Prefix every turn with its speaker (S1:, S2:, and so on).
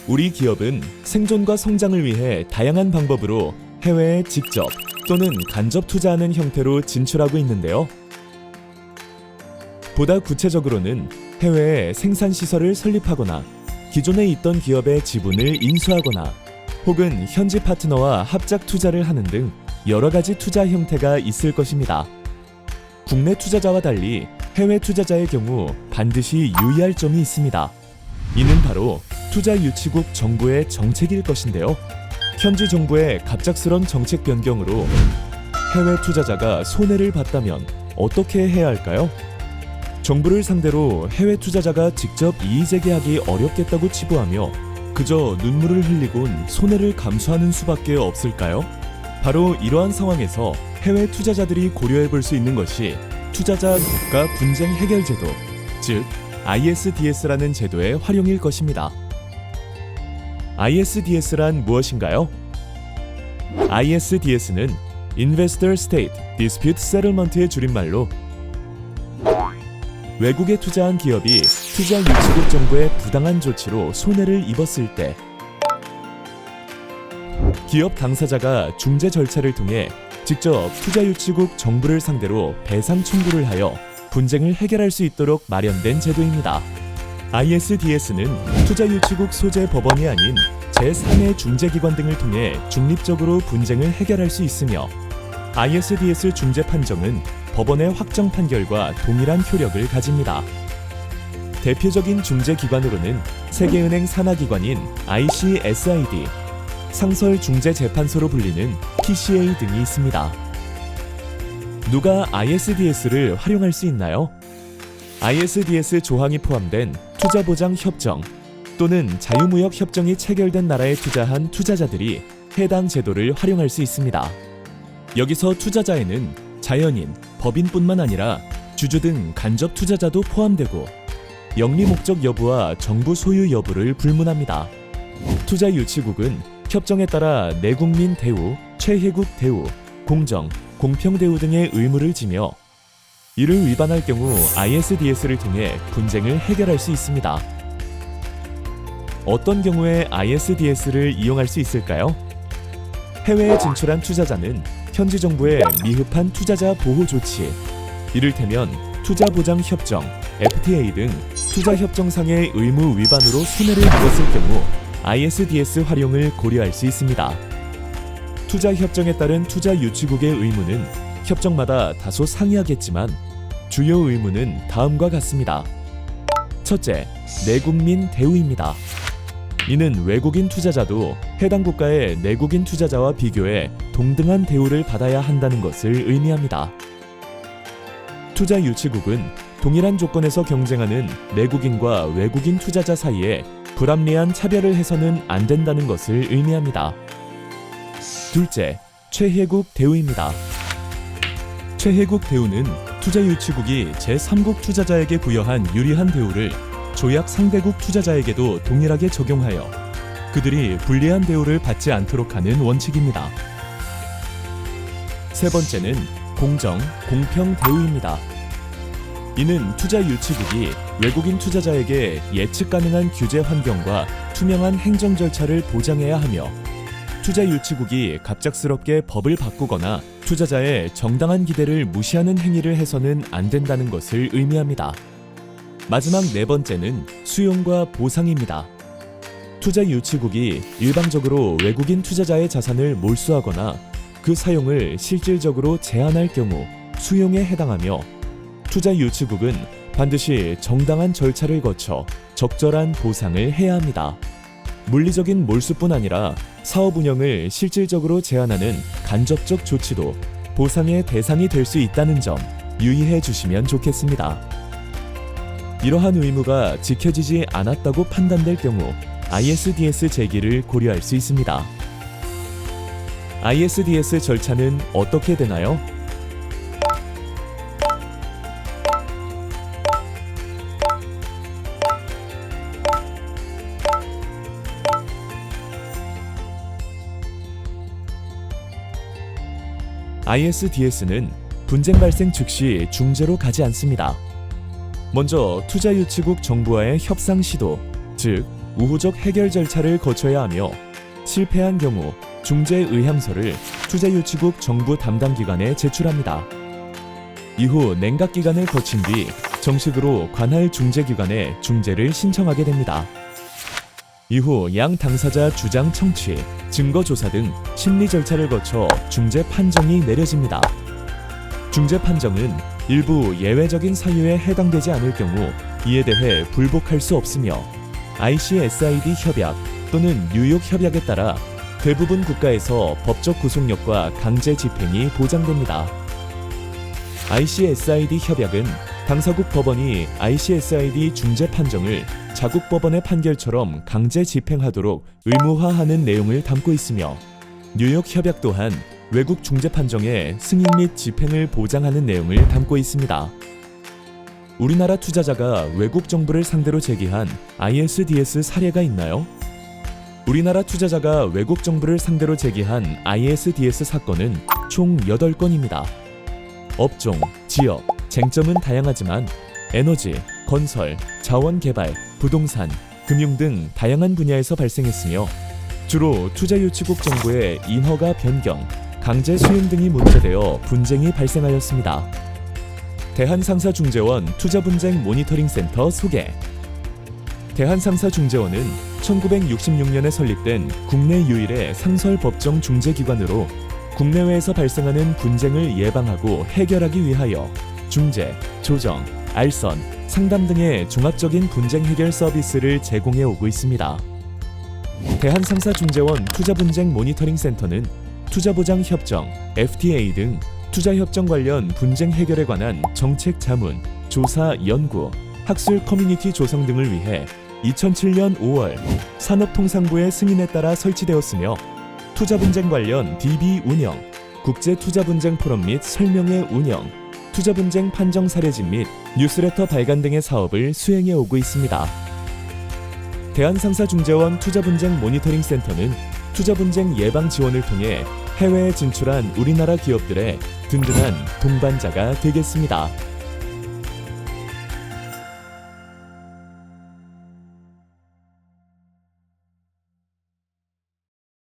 S1: 우리 기업은 생존과 성장을 위해 다양한 방법으로 해외에 직접 또는 간접 투자하는 형태로 진출하고 있는데요. 보다 구체적으로는 해외에 생산시설을 설립하거나 기존에 있던 기업의 지분을 인수하거나 혹은 현지 파트너와 합작 투자를 하는 등 여러 가지 투자 형태가 있을 것입니다. 국내 투자자와 달리 해외 투자자의 경우 반드시 유의할 점이 있습니다. 이는 바로 투자 유치국 정부의 정책일 것인데요. 현지 정부의 갑작스런 정책 변경으로 해외 투자자가 손해를 봤다면 어떻게 해야 할까요? 정부를 상대로 해외 투자자가 직접 이의 제기하기 어렵겠다고 치부하며 그저 눈물을 흘리곤 손해를 감수하는 수밖에 없을까요? 바로 이러한 상황에서 해외 투자자들이 고려해 볼 수 있는 것이 투자자 국가 분쟁 해결 제도, 즉 ISDS라는 제도의 활용일 것입니다. ISDS란 무엇인가요? ISDS는 Investor State Dispute Settlement의 줄임말로 외국에 투자한 기업이 투자 유치국 정부의 부당한 조치로 손해를 입었을 때 기업 당사자가 중재 절차를 통해 직접 투자 유치국 정부를 상대로 배상 청구를 하여 분쟁을 해결할 수 있도록 마련된 제도입니다. ISDS는 투자 유치국 소재 법원이 아닌 제3의 중재기관 등을 통해 중립적으로 분쟁을 해결할 수 있으며 ISDS 중재 판정은 법원의 확정 판결과 동일한 효력을 가집니다. 대표적인 중재기관으로는 세계은행 산하기관인 ICSID, 상설중재재판소로 불리는 PCA 등이 있습니다. 누가 ISDS를 활용할 수 있나요? ISDS 조항이 포함된 투자보장협정 또는 자유무역협정이 체결된 나라에 투자한 투자자들이 해당 제도를 활용할 수 있습니다. 여기서 투자자에는 자연인, 법인뿐만 아니라 주주 등 간접 투자자도 포함되고 영리 목적 여부와 정부 소유 여부를 불문합니다. 투자 유치국은 협정에 따라 내국민 대우, 최혜국 대우, 공정, 공평 대우 등의 의무를 지며 이를 위반할 경우 ISDS를 통해 분쟁을 해결할 수 있습니다. 어떤 경우에 ISDS를 이용할 수 있을까요? 해외에 진출한 투자자는 현지 정부의 미흡한 투자자 보호 조치, 이를테면 투자보장협정, FTA 등 투자협정상의 의무 위반으로 손해를 입었을 경우 ISDS 활용을 고려할 수 있습니다. 투자협정에 따른 투자 유치국의 의무는 협정마다 다소 상이하겠지만 주요 의무는 다음과 같습니다. 첫째, 내국민 대우입니다. 이는 외국인 투자자도 해당 국가의 내국인 투자자와 비교해 동등한 대우를 받아야 한다는 것을 의미합니다. 투자 유치국은 동일한 조건에서 경쟁하는 내국인과 외국인 투자자 사이에 불합리한 차별을 해서는 안 된다는 것을 의미합니다. 둘째, 최혜국 대우입니다. 최혜국 대우는 투자 유치국이 제3국 투자자에게 부여한 유리한 대우를 조약 상대국 투자자에게도 동일하게 적용하여 그들이 불리한 대우를 받지 않도록 하는 원칙입니다. 세 번째는 공정, 공평 대우입니다. 이는 투자 유치국이 외국인 투자자에게 예측 가능한 규제 환경과 투명한 행정 절차를 보장해야 하며 투자 유치국이 갑작스럽게 법을 바꾸거나 투자자의 정당한 기대를 무시하는 행위를 해서는 안 된다는 것을 의미합니다. 마지막 네 번째는 수용과 보상입니다. 투자 유치국이 일방적으로 외국인 투자자의 자산을 몰수하거나 그 사용을 실질적으로 제한할 경우 수용에 해당하며 투자 유치국은 반드시 정당한 절차를 거쳐 적절한 보상을 해야 합니다. 물리적인 몰수뿐 아니라 사업 운영을 실질적으로 제한하는 간접적 조치도 보상의 대상이 될 수 있다는 점 유의해 주시면 좋겠습니다. 이러한 의무가 지켜지지 않았다고 판단될 경우 ISDS 제기를 고려할 수 있습니다. ISDS 절차는 어떻게 되나요? ISDS는 분쟁 발생 즉시 중재로 가지 않습니다. 먼저 투자 유치국 정부와의 협상 시도, 즉 우호적 해결 절차를 거쳐야 하며 실패한 경우 중재 의향서를 투자유치국 정부 담당 기관에 제출합니다. 이후 냉각 기간을 거친 뒤 정식으로 관할 중재기관에 중재를 신청하게 됩니다. 이후 양 당사자 주장 청취, 증거 조사 등 심리 절차를 거쳐 중재 판정이 내려집니다. 중재 판정은 일부 예외적인 사유에 해당되지 않을 경우 이에 대해 불복할 수 없으며 ICSID 협약 또는 뉴욕 협약에 따라 대부분 국가에서 법적 구속력과 강제 집행이 보장됩니다. ICSID 협약은 당사국 법원이 ICSID 중재 판정을 자국 법원의 판결처럼 강제 집행하도록 의무화하는 내용을 담고 있으며 뉴욕 협약 또한 외국 중재 판정의 승인 및 집행을 보장하는 내용을 담고 있습니다. 우리나라 투자자가 외국 정부를 상대로 제기한 ISDS 사례가 있나요? 우리나라 투자자가 외국 정부를 상대로 제기한 ISDS 사건은 총 8건입니다. 업종, 지역, 쟁점은 다양하지만 에너지, 건설, 자원개발, 부동산, 금융 등 다양한 분야에서 발생했으며 주로 투자유치국 정부의 인허가 변경, 강제 수임 등이 문제되어 분쟁이 발생하였습니다. 대한상사중재원 투자분쟁 모니터링센터 소개. 대한상사중재원은 1966년에 설립된 국내 유일의 상설법정 중재기관으로 국내외에서 발생하는 분쟁을 예방하고 해결하기 위하여 중재, 조정, 알선, 상담 등의 종합적인 분쟁 해결 서비스를 제공해 오고 있습니다. 대한상사중재원 투자분쟁 모니터링센터는 투자보장협정, FTA 등 투자협정 관련 분쟁 해결에 관한 정책 자문, 조사, 연구, 학술 커뮤니티 조성 등을 위해 2007년 5월 산업통상부의 승인에 따라 설치되었으며 투자분쟁 관련 DB 운영, 국제투자분쟁 포럼 및 설명회 운영, 투자분쟁 판정 사례집 및 뉴스레터 발간 등의 사업을 수행해 오고 있습니다. 대한상사중재원 투자분쟁 모니터링센터는 투자분쟁 예방 지원을 통해 해외에 진출한 우리나라 기업들의 든든한 동반자가 되겠습니다.